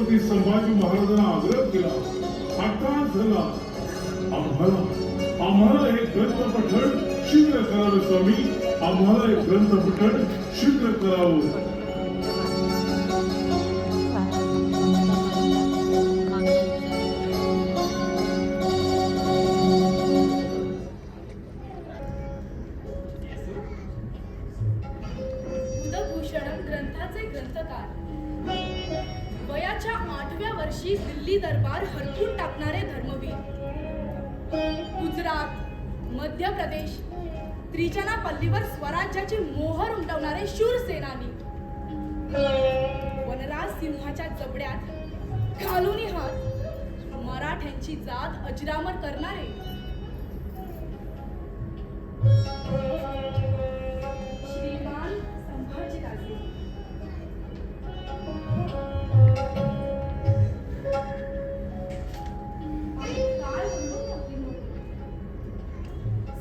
संभाजी महाराजांना आग्रह केला, आकाश झाला, आम्हाला हे ग्रंथ पठण शीघ्र करावे स्वामी, आम्हाला हे ग्रंथ पठण शीघ्र करावं. ग्रंथाचे ग्रंथकार, वयाच्या 8व्या वर्षी दिल्ली दरबार हरपून टाकणारे धर्मवीर, गुजरात, मध्य प्रदेश, त्रिचनापल्लीवर स्वराज्याची मोहर उमटवणारे शूर सेनानी, वनराज सिंहाच्या जबड्यात घालून हात मराठ्यांची जात अजरामर करणारे, श्रीमान संभाजीराजे.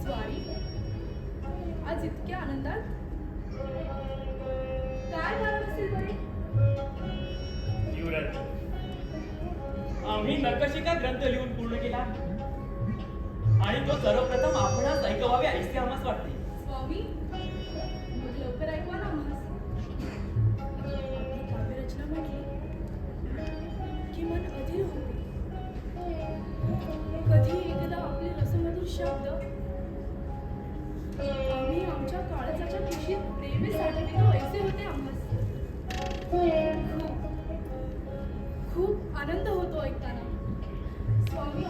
स्वारी, आज इतक्या आनंदात काय कारण असेल बरे? युवराज, आम्ही नकशिका ग्रंथ लिहून पूर्ण केला आणि तो सर्वप्रथम आपणास ऐकवावे ऐसे आम्हास वाटते. स्वामी, मग लवकर ऐकवा ना आम्हास. आपली काव्यरचना म्हटली की मन अधीर होते. कधी एकदा आपले रसमधुर शब्द आम्ही आमच्या काळजाच्या कुशीत प्रेमे साठवितो ऐसे होते आम्हास. खूप आनंद होतो ऐकताना. स्वामी,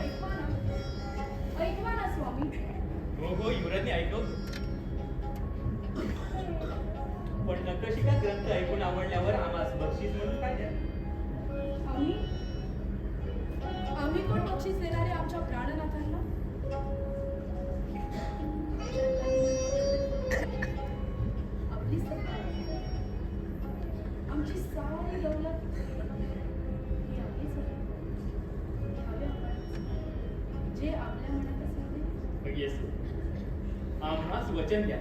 ऐकवा ना स्वामी. हो युवराजने ऐकवतो, पण नकशिका ग्रंथ ऐकून आवडल्यावर आम्हास बक्षीस म्हणून काय द्या? आम्ही कोण बक्षीस देणारे आमच्या प्राणनाथांना? आपली सत्ता, आमची सारी दौलत ही आपलीच आहे. घ्यावे आपण जे आपल्या मनात असावे. येस, आम्हास वचन द्या,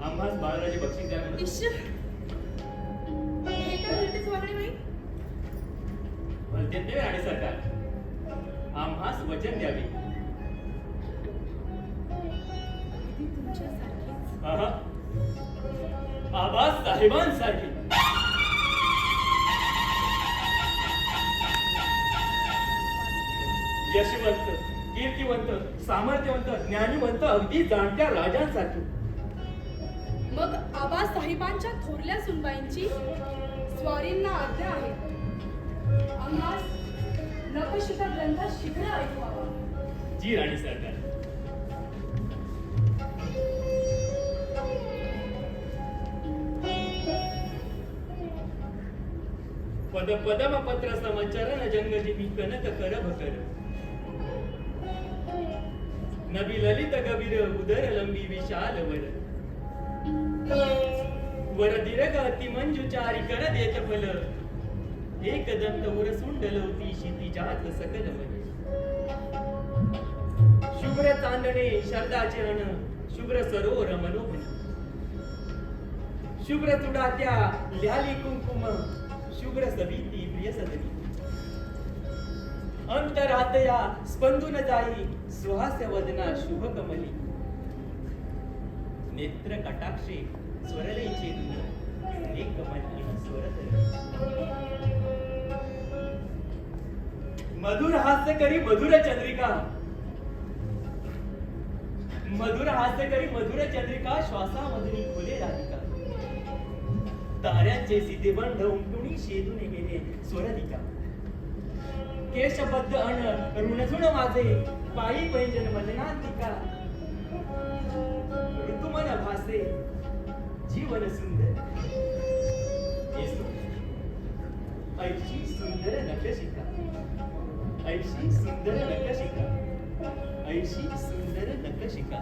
आम्हास बाळराजे बक्षीस द्या म्हणून. ईश्वर, हे काय बोलतेस वागणे बाई? भलते देवे आणि सरकार, आम्हास वचन द्यावे. अगदी तुमच्यासारखीच. आबासाहेबांसारखे. यशवंत, कीर्तिवंत, सामर्थ्यवंत, ज्ञानीवंत, अगदी जाणत्या राजांसारखे. मग आबासाहेबांच्या थोरल्या सुनबाईंची स्वारींना आज्ञा आहे, आम्हास नकशिका ग्रंथ शीघ्र ऐकवावा. जी राणी सरकार. पद पदम पत्र समचरण जंगजीवी कनक कर भकर. नबी ललित गभीर उदर लंबी विशाल वर. वर दीर्घ अति मंजुचारी कर देत फल. एक दंत उर सुंडलवती क्षितिजात सकल मय. शुभ्र चांदणे शरदाचे अण शुभ्र सरोवर मनोमन. शुभ्र तुडात्या ल्याली कुंकुम शुभ्र सविती प्रिय सदनी. अंतरातया स्पंदून जाई सुहास्य वदना शुभ कमली. नेत्र कटाक्षे स्वरले चेतन एक कमलीन स्वरतरी. मधुर हास्य करी मधुर चंद्रिका. मधुर हास्य करी मधुर चंद्रिका श्वासा मधुरी खोले राधिका. ताऱ्यांचे सीतेबंध उमटुनी शेदून गेले स्वरधिका. केशबद्ध अण ऋणझुण माझे पायी पैंजन मदनांतिका. ऋतुमन भासे जीवन सुंदर. ऐशी सुंदर नकशिका. ऐशी सुंदर नकशिका. ऐशी सुंदर नकशिका.